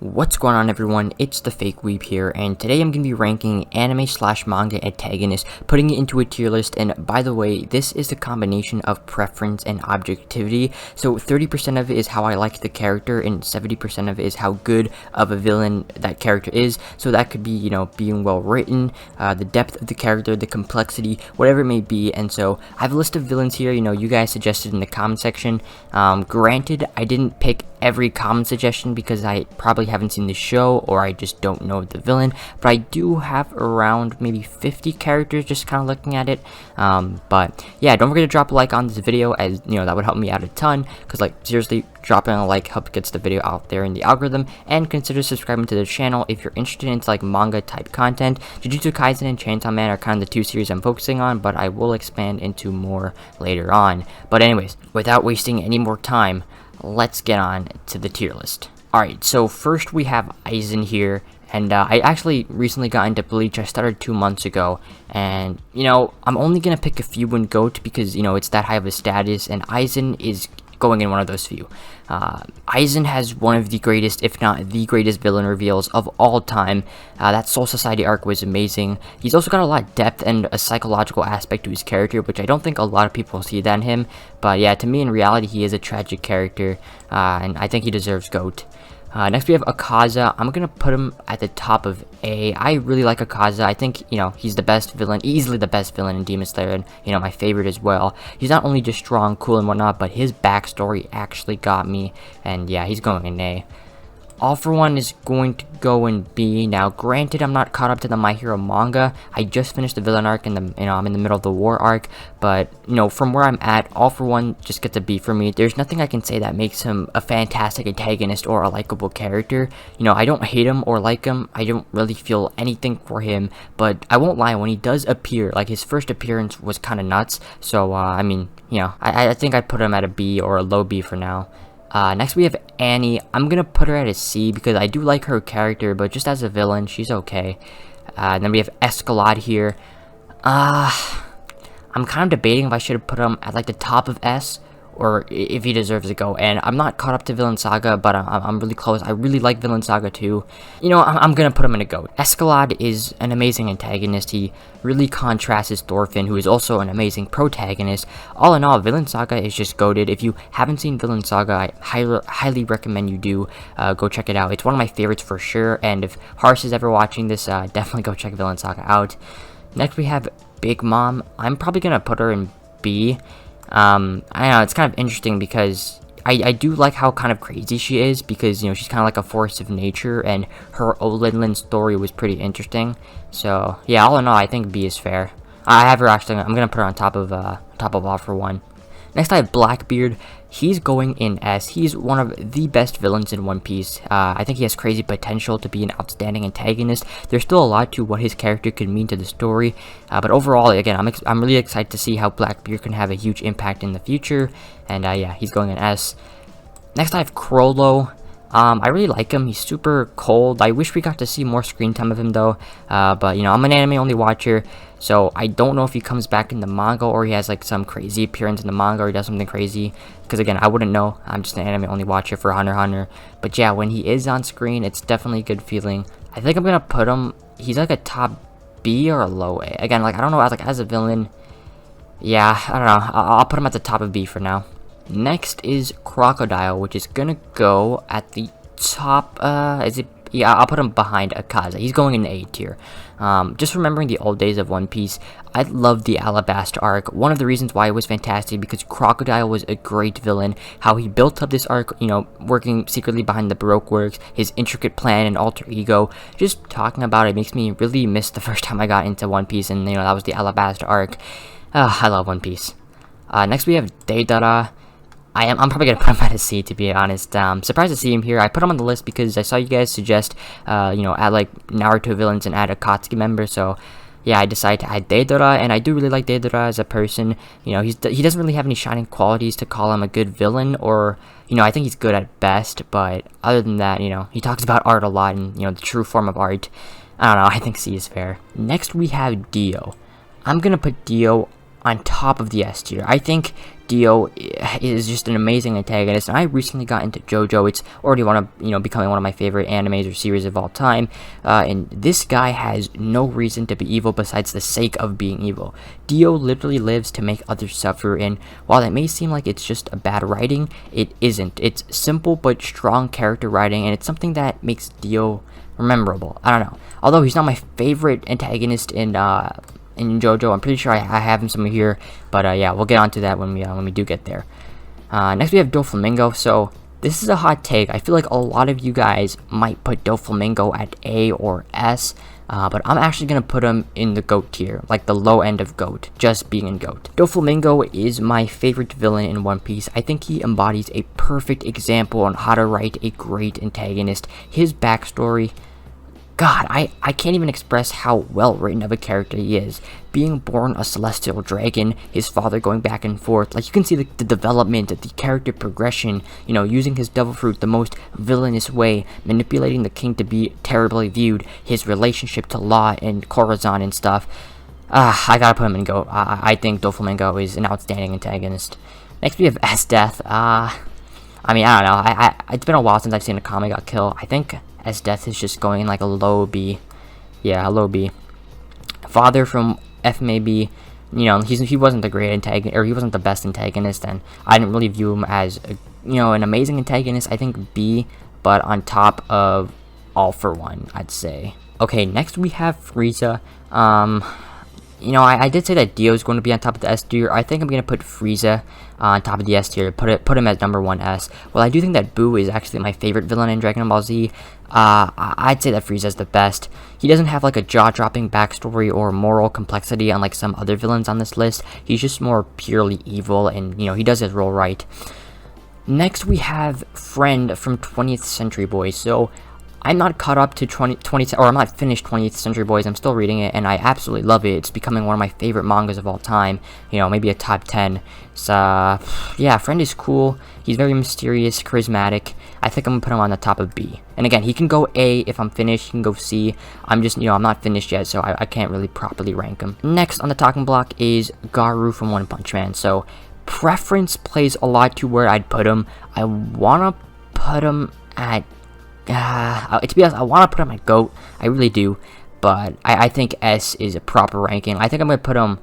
What's going on, everyone? It's the Fake Weeb here, and today I'm going to be ranking anime/manga antagonists, putting it into a tier list. And by the way, this is the combination of preference and objectivity, so 30% of it is how I like the character, and 70% of it is how good of a villain that character is. So that could be, being well written, the depth of the character, the complexity, whatever it may be. And so I have a list of villains here, you guys suggested in the comment section. Granted, I didn't pick every comment suggestion because I probably haven't seen the show, or I just don't know the villain, but I do have around maybe 50 characters just kind of looking at it. But yeah, don't forget to drop a like on this video, as that would help me out a ton, because seriously, dropping a like helps gets the video out there in the algorithm. And consider subscribing to the channel if you're interested in manga type content. Jujutsu Kaisen and Chainsaw Man are kind of the two series I'm focusing on, but I will expand into more later on. But anyways, without wasting any more time, let's get on to the tier list. Alright, so first we have Aizen here, and I actually recently got into Bleach. I started 2 months ago, and I'm only gonna pick a few in GOAT because it's that high of a status, and Aizen is going in one of those few. Aizen has one of the greatest, if not the greatest, villain reveals of all time. That Soul Society arc was amazing. He's also got a lot of depth and a psychological aspect to his character, which I don't think a lot of people see that in him. But yeah, to me, in reality, he is a tragic character, and I think he deserves GOAT. Next we have Akaza. I'm gonna put him at the top of A. I really like Akaza. I think, he's the best villain, easily the best villain in Demon Slayer, and, my favorite as well. He's not only just strong, cool, and whatnot, but his backstory actually got me, and yeah, he's going in A. All For One is going to go in B. Now, granted, I'm not caught up to the My Hero manga. I just finished the villain arc, and I'm in the middle of the war arc. But from where I'm at, All For One just gets a B for me. There's nothing I can say that makes him a fantastic antagonist or a likable character. I don't hate him or like him. I don't really feel anything for him. But I won't lie, when he does appear, his first appearance was kind of nuts. So I think I'd put him at a B or a low B for now. Next we have Annie. I'm gonna put her at a C because I do like her character, but just as a villain, she's okay. And then we have Askeladd here. I'm kind of debating if I should have put him at the top of S, or if he deserves to go. And I'm not caught up to Vinland Saga, but I'm really close. I really like Vinland Saga too. I'm gonna put him in a GOAT. Askeladd is an amazing antagonist. He really contrasts his Thorfinn, who is also an amazing protagonist. All in all, Vinland Saga is just GOATed. If you haven't seen Vinland Saga, I highly recommend you do. Go check it out. It's one of my favorites for sure. And if Harsh is ever watching this, definitely go check Vinland Saga out. Next we have Big Mom. I'm probably gonna put her in B. I know, it's kind of interesting because I do like how kind of crazy she is, because, she's kind of like a force of nature, and her Vinland story was pretty interesting. So, yeah, all in all, I think B is fair. I have her actually, I'm going to put her on top of All For One. Next, I have Blackbeard. He's going in S. He's one of the best villains in One Piece. I think he has crazy potential to be an outstanding antagonist. There's still a lot to what his character could mean to the story. But overall, again, I'm really excited to see how Blackbeard can have a huge impact in the future. And yeah, he's going in S. Next, I have Chrollo. I really like him. He's super cold. I wish we got to see more screen time of him though. But I'm an anime only watcher, so I don't know if he comes back in the manga, or he has some crazy appearance in the manga, or he does something crazy. Because again, I wouldn't know. I'm just an anime only watcher for Hunter x Hunter. But yeah, when he is on screen, it's definitely a good feeling. I think I'm gonna put him. He's a top B or a low A. Again, I don't know. As a villain, yeah, I don't know. I'll put him at the top of B for now. Next is Crocodile, which is gonna go at the top. Yeah, I'll put him behind Akaza. He's going in the A tier. Just remembering the old days of One Piece, I loved the Alabasta arc. One of the reasons why it was fantastic, because Crocodile was a great villain. How he built up this arc, working secretly behind the Baroque works, his intricate plan and alter ego. Just talking about it makes me really miss the first time I got into One Piece, and that was the Alabasta arc. I love One Piece. Next we have Deidara. I'm probably gonna put him at a C, to be honest. Surprised to see him here. I put him on the list because I saw you guys suggest, add Naruto villains and add a Akatsuki member. So, yeah, I decided to add Deidara, and I do really like Deidara as a person. He doesn't really have any shining qualities to call him a good villain, or I think he's good at best. But other than that, he talks about art a lot, and the true form of art. I don't know. I think C is fair. Next we have Dio. I'm gonna put Dio on top of the S tier. I think Dio is just an amazing antagonist, and I recently got into Jojo. It's already becoming one of my favorite animes or series of all time, and this guy has no reason to be evil besides the sake of being evil. Dio literally lives to make others suffer, and while that may seem like it's just a bad writing, it isn't. It's simple but strong character writing, and it's something that makes Dio memorable. I don't know. Although he's not my favorite antagonist in Jojo, I'm pretty sure I have him somewhere here, but yeah, we'll get onto that when we do get there. Next we have Doflamingo. So this is a hot take. I feel like a lot of you guys might put Doflamingo at A or S, but I'm actually gonna put him in the GOAT tier, like the low end of GOAT, just being in GOAT. Doflamingo is my favorite villain in One Piece. I think he embodies a perfect example on how to write a great antagonist. His backstory, God, I can't even express how well written of a character he is. Being born a celestial dragon, his father going back and forth, like you can see the development, the character progression, using his devil fruit the most villainous way, manipulating the king to be terribly viewed, his relationship to Law and Corazon and stuff. I gotta put him in GOAT. I think Doflamingo is an outstanding antagonist. Next we have Esdeath. I don't know, it's been a while since I've seen Akame got killed. I think Esdeath is just going in like a low B. Yeah, a low B. Father from FMAB, he wasn't the great antagonist, or he wasn't the best antagonist, and I didn't really view him as an amazing antagonist. I think B, but on top of All For One, I'd say. Okay, next we have Freiza. I did say that Dio is going to be on top of the S tier. I think I'm going to put Freiza on top of the S tier, put him as number 1 S. Well, I do think that Boo is actually my favorite villain in Dragon Ball Z. I'd say that Freiza is the best. He doesn't have like a jaw-dropping backstory or moral complexity unlike some other villains on this list. He's just more purely evil, and he does his role right. Next we have Friend from 20th Century Boys. So I'm not caught up to I'm not finished 20th Century Boys. I'm still reading it, and I absolutely love it. It's becoming one of my favorite mangas of all time. Maybe a top 10. So, yeah, Friend is cool. He's very mysterious, charismatic. I think I'm gonna put him on the top of B. And again, he can go A if I'm finished. He can go C. I'm just, I'm not finished yet, so I can't really properly rank him. Next on the talking block is Garou from One Punch Man. So, preference plays a lot to where I'd put him. I wanna put him at to be honest, I want to put him at GOAT. I really do. But I think S is a proper ranking. I think I'm going to put him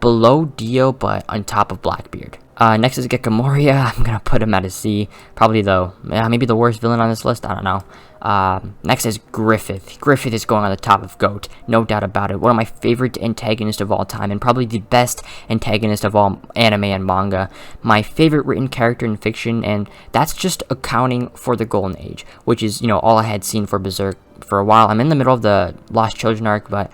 below Dio, but on top of Blackbeard. Next is Gecka Moria. I'm going to put him at a C. Probably, though, maybe the worst villain on this list. I don't know. Next is Griffith. Griffith is going on the top of GOAT. No doubt about it. One of my favorite antagonists of all time, and probably the best antagonist of all anime and manga. My favorite written character in fiction, and that's just accounting for the Golden Age, which is, all I had seen for Berserk for a while. I'm in the middle of the Lost Children arc, but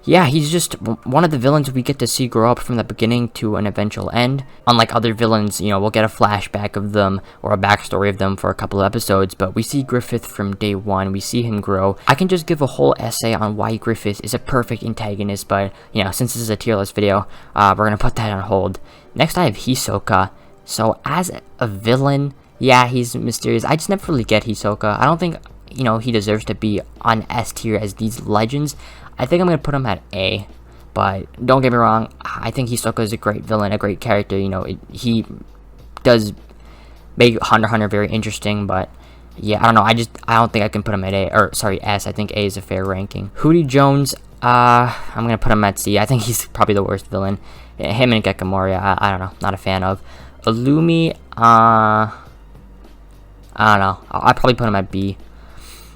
yeah, he's just one of the villains we get to see grow up from the beginning to an eventual end. Unlike other villains, we'll get a flashback of them or a backstory of them for a couple of episodes, but we see Griffith from day one. We see him grow. I can just give a whole essay on why Griffith is a perfect antagonist, but, since this is a tier list video, we're going to put that on hold. Next, I have Hisoka. So, as a villain, yeah, he's mysterious. I just never really get Hisoka. I don't think, he deserves to be on S tier as these legends. I think I'm going to put him at A, but don't get me wrong, I think Hisoka is a great villain, a great character. He does make Hunter x Hunter very interesting, but yeah, I don't know, I don't think I can put him at S. I think A is a fair ranking. Hoody Jones, I'm going to put him at C. I think he's probably the worst villain. Him and Gecka Moria, I don't know, not a fan of. Illumi, I don't know, I'll probably put him at B.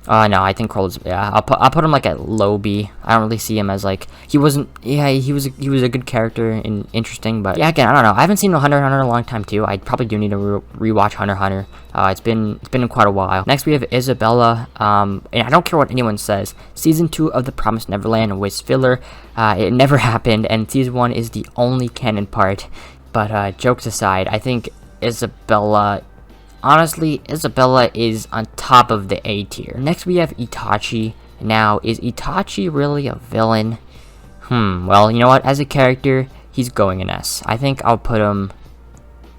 No, I think Chrollo's, yeah, I'll put him like at low B. I don't really see him as like, he was a good character and interesting, but yeah, again, I don't know. I haven't seen Hunter x Hunter in a long time too. I probably do need to rewatch Hunter x Hunter. It's been quite a while. Next we have Isabella, and I don't care what anyone says. Season 2 of The Promised Neverland was filler. It never happened, and Season 1 is the only canon part. But jokes aside, I think Isabella, honestly, Isabella is on top of the A tier. Next we have Itachi. Now, is Itachi really a villain? Well, you know what? As a character, he's going in S. I think I'll put him,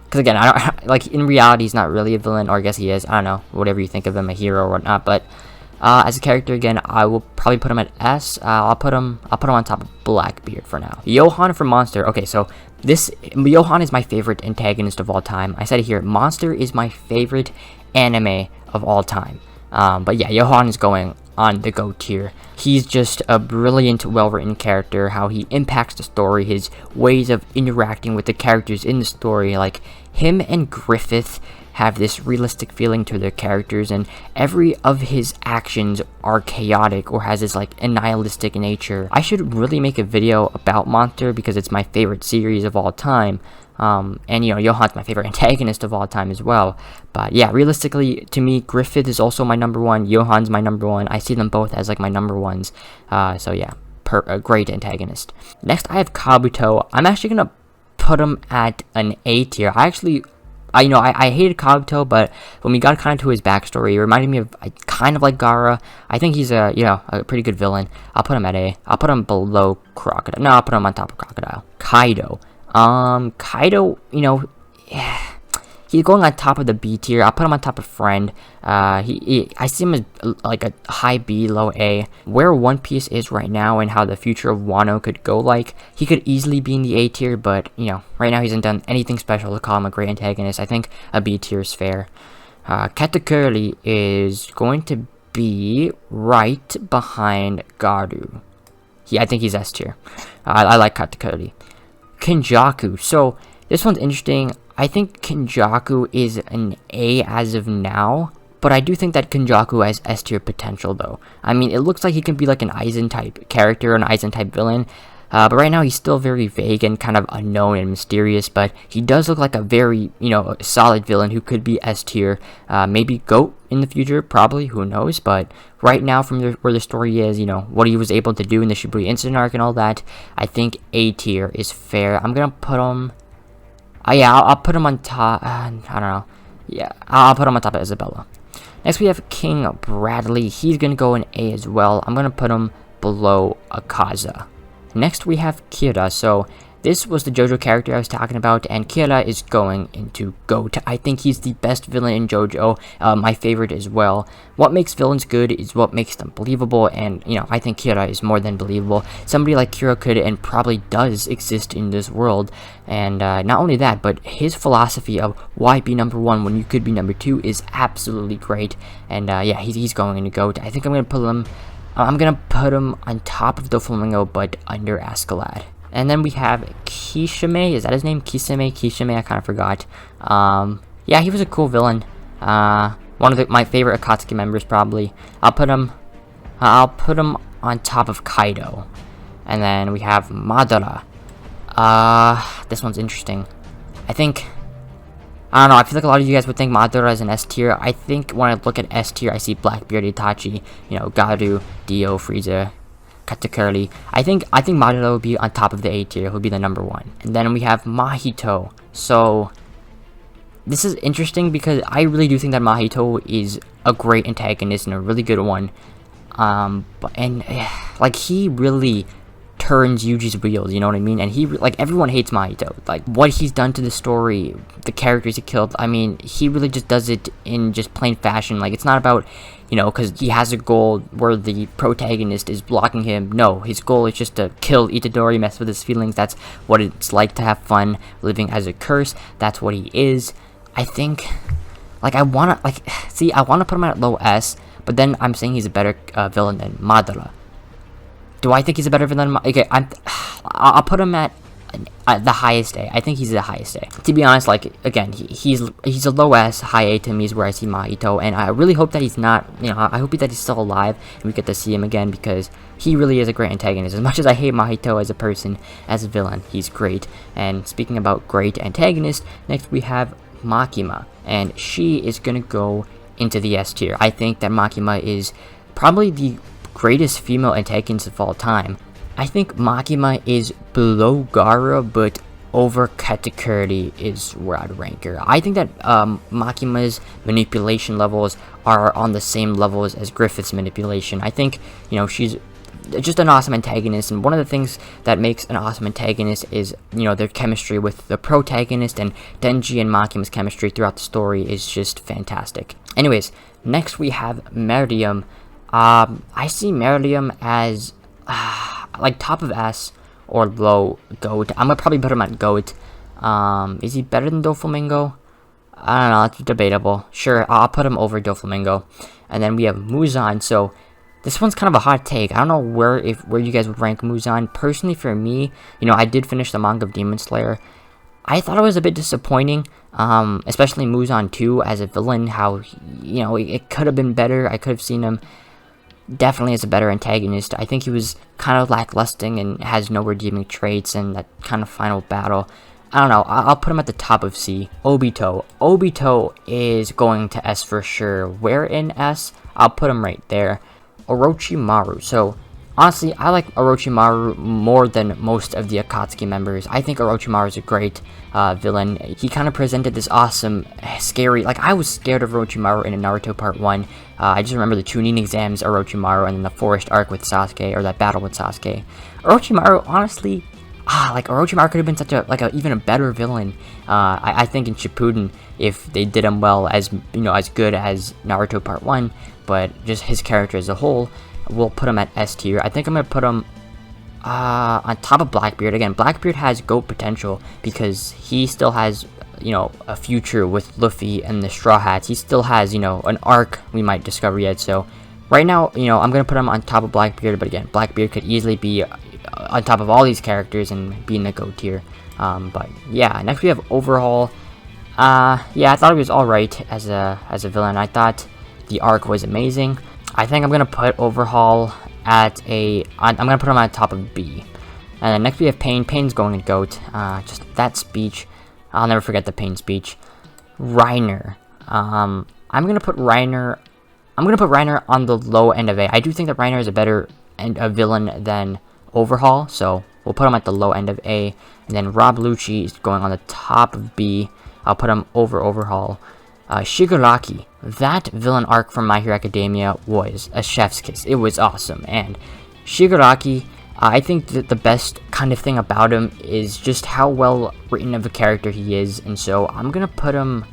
because again, I don't, like, in reality, he's not really a villain, or I guess he is. I don't know, whatever you think of him, a hero or whatnot, but As a character, again, I will probably put him at S. I'll put him on top of Blackbeard for now. Johan from Monster. Okay, so Johan is my favorite antagonist of all time. I said it here, Monster is my favorite anime of all time. But yeah, Johan is going on the GOAT tier. He's just a brilliant, well-written character. How he impacts the story, his ways of interacting with the characters in the story, like him and Griffith have this realistic feeling to their characters, and every of his actions are chaotic or has this like nihilistic nature. I should really make a video about Monster because it's my favorite series of all time. And you know, Johan's my favorite antagonist of all time as well. But yeah, realistically, to me, Griffith is also my number one. Johan's my number one. I see them both as like my number ones. So yeah, a great antagonist. Next, I have Kabuto. I'm actually gonna put him at an A tier. I hated Kabuto, but when we got kind of to his backstory, it reminded me of kind of like Gaara. I think he's a pretty good villain. I'll put him at A. I'll put him below Crocodile. No, I'll put him on top of Crocodile. Kaido. Kaido, he's going on top of the B tier. I'll put him on top of Friend. I see him as like a high B, low A. Where One Piece is right now and how the future of Wano could go, like, he could easily be in the A tier, but, right now he hasn't done anything special to call him a great antagonist. I think a B tier is fair. Katakuri is going to be right behind Garou. I think he's S tier. I like Katakuri. Kenjaku. So, this one's interesting. I think Kenjaku is an A as of now, but I do think that Kenjaku has S tier potential though. I mean, it looks like he can be like an Aizen type character, an Aizen type villain, but right now he's still very vague and kind of unknown and mysterious, but he does look like a very, solid villain who could be S tier, maybe GOAT in the future, probably, who knows, but right now from where the story is, what he was able to do in the Shibuya incident arc and all that, I think A tier is fair. I'm gonna put him, I'll put him on top, I don't know, I'll put him on top of Isabella. Next we have King Bradley. He's gonna go in A as well. I'm gonna put him below Akaza. Next we have Kira. So this was the Jojo character I was talking about, and Kira is going into GOAT. I think he's the best villain in Jojo, my favorite as well. What makes villains good is what makes them believable, and I think Kira is more than believable. Somebody like Kira could and probably does exist in this world, and not only that, but his philosophy of why be number one when you could be number two is absolutely great, and he's going into GOAT. I think I'm gonna put him on top of Doflamingo, but under Askeladd. And then we have Kisame. Is that his name? Kisame, I kind of forgot. He was a cool villain. One of my favorite Akatsuki members, probably. I'll put him on top of Kaido. And then we have Madara. This one's interesting. I don't know, I feel like a lot of you guys would think Madara is an S tier. I think when I look at S tier, I see Blackbeard, Itachi, Garou, Dio, Freiza, Katakuri. I think Madara will be on top of the A tier. He'll be the number one. And then we have Mahito. So this is interesting because I really do think that Mahito is a great antagonist and a really good one. He really turns Yuji's wheels, you know what I mean? And everyone hates Mahito. Like, what he's done to the story, the characters he killed, I mean, he really just does it in just plain fashion. Like, it's not about, because he has a goal where the protagonist is blocking him. No, his goal is just to kill Itadori, mess with his feelings. That's what it's like to have fun living as a curse. That's what he is. I think, I want to put him at low S, but then I'm saying he's a better villain than Madara. Do I think he's a better villain? Okay, I'll put him at the highest A. I think he's the highest A. To be honest, again, he's a low S, high A to me is where I see Mahito, and I really hope that he's not, I hope that he's still alive and we get to see him again because he really is a great antagonist. As much as I hate Mahito as a person, as a villain, he's great. And speaking about great antagonists, next we have Makima, and she is gonna go into the S tier. I think that Makima is probably the greatest female antagonist of all time. I think Makima is below Gaara, but over Katakuri is where I'd rank her. I think that Makima's manipulation levels are on the same levels as Griffith's manipulation. I think, she's just an awesome antagonist, and one of the things that makes an awesome antagonist is, their chemistry with the protagonist, and Denji and Makima's chemistry throughout the story is just fantastic. Anyways, next we have Miriam. I see Merlium as like top of S or low GOAT. I'm gonna probably put him at GOAT. Is he better than Doflamingo? I don't know, it's debatable. Sure, I'll put him over Doflamingo. And then we have Muzan. So this one's kind of a hot take. I don't know where you guys would rank Muzan. Personally, for me, you know, I did finish the manga of Demon Slayer. I thought it was a bit disappointing, especially Muzan 2 as a villain. How, you know, it could have been better. I could have seen him definitely as a better antagonist. I think he was kind of lackluster and has no redeeming traits, and that kind of final battle, I don't know, I'll put him at the top of C. Obito. Obito is going to S for sure. Where in S? I'll put him right there. Orochimaru. So, honestly, I like Orochimaru more than most of the Akatsuki members. I think Orochimaru is a great villain. He kind of presented this awesome, scary, like, I was scared of Orochimaru in Naruto Part 1. I just remember the Chunin exams, Orochimaru, and then the forest arc with Sasuke, or that battle with Sasuke. Orochimaru, honestly, like, Orochimaru could have been such a, even a better villain. I think in Shippuden, if they did him well, as, you know, as good as Naruto Part 1, but just his character as a whole, we'll put him at S tier. I think I'm going to put him on top of Blackbeard. Again, Blackbeard has GOAT potential because he still has, you know, a future with Luffy and the Straw Hats. He still has, you know, an arc we might discover yet. So right now, you know, I'm going to put him on top of Blackbeard. But again, Blackbeard could easily be on top of all these characters and be in the GOAT tier. But yeah, next we have Overhaul. Yeah, I thought he was alright as a villain. I thought the arc was amazing. I think I'm gonna put Overhaul at I'm gonna put him on top of B. And then next we have Pain. Pain's going to GOAT. Just that speech, I'll never forget the Pain speech. Reiner. I'm gonna put Reiner on the low end of A. I do think that Reiner is a better villain than Overhaul, so we'll put him at the low end of A. And then Rob Lucci is going on the top of B. I'll put him over Overhaul. Shigaraki, that villain arc from My Hero Academia was a chef's kiss. It was awesome. And Shigaraki, I think that the best kind of thing about him is just how well written of a character he is. And so I'm gonna put him,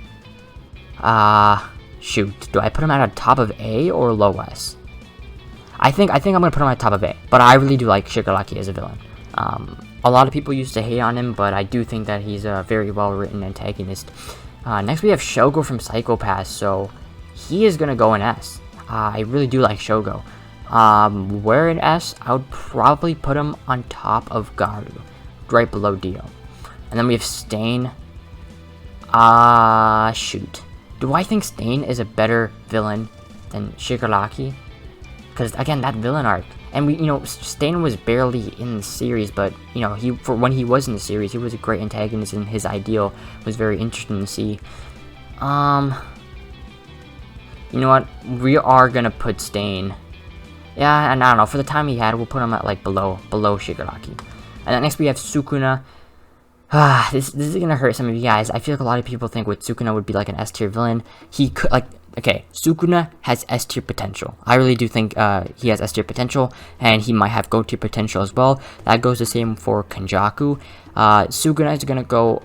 shoot, do I put him at the top of A or low S? I think I'm gonna put him at the top of A, but I really do like Shigaraki as a villain. A lot of people used to hate on him, but I do think that he's a very well written antagonist. Next we have Shogo from Psycho Pass, so he is gonna go in S. I really do like Shogo. Where in S, I would probably put him on top of Garou, right below Dio. And then we have Stain. Shoot. Do I think Stain is a better villain than Shigaraki? Because again, that villain arc, and we, you know, Stain was barely in the series, but you know, for when he was in the series, he was a great antagonist, and his ideal was very interesting to see. You know what? We are gonna put Stain. Yeah, and I don't know. For the time he had, we'll put him at like below Shigaraki. And then next we have Sukuna. This is gonna hurt some of you guys. I feel like a lot of people think with Sukuna would be like an S tier villain. He could okay, Sukuna has S tier potential. I really do think he has S tier potential, and he might have GOAT tier potential as well. That goes the same for Kenjaku. Sukuna is gonna go.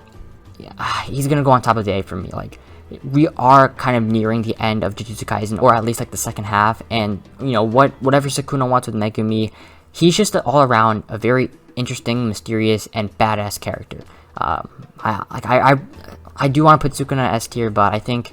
He's gonna go on top of the A for me. Like, we are kind of nearing the end of Jujutsu Kaisen, or at least like the second half, and you know whatever Sukuna wants with Megumi, he's just all around a very interesting, mysterious, and badass character. I do want to put Sukuna S tier, but I think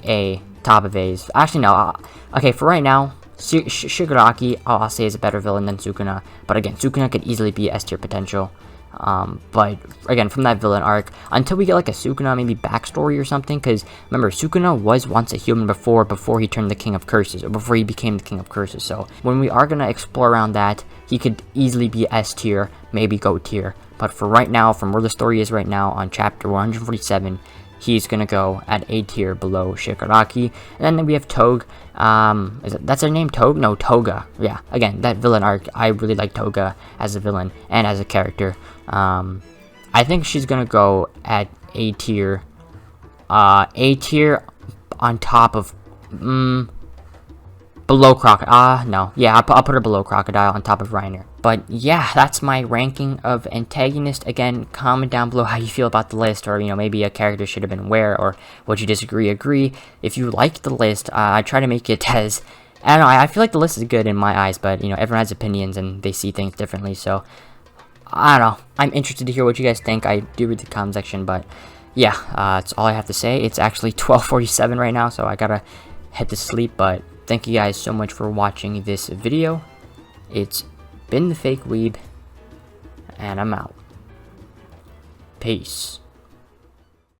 A, top of A's. Actually, no. Okay, for right now, Shigaraki, I'll say is a better villain than Sukuna. But again, Sukuna could easily be S tier potential. But again, from that villain arc, until we get like a Sukuna maybe backstory or something, because remember, Sukuna was once a human before he turned the King of Curses, or before he became the King of Curses. So when we are gonna explore around that, he could easily be S tier, maybe GOAT tier. But for right now, from where the story is right now on chapter 147, he's gonna go at A tier below Shigaraki. And then we have Toge. That's her name, Toge? No, Toga. Yeah, again, that villain arc, I really like Toga as a villain and as a character. I think she's gonna go at A tier. A tier on top of below Crocodile. No, yeah, I'll put her below Crocodile on top of Reiner. But yeah, that's my ranking of antagonist. Again, comment down below how you feel about the list, or you know, maybe a character should have been where, or would you disagree, agree. If you like the list, I try to make it as I don't know, I feel like the list is good in my eyes, but, you know, everyone has opinions and they see things differently, so, I don't know. I'm interested to hear what you guys think. I do read the comment section, but, yeah, that's all I have to say. It's actually 12:47 right now, so I gotta head to sleep, but thank you guys so much for watching this video. It's been the Fake Weeb, and I'm out. Peace.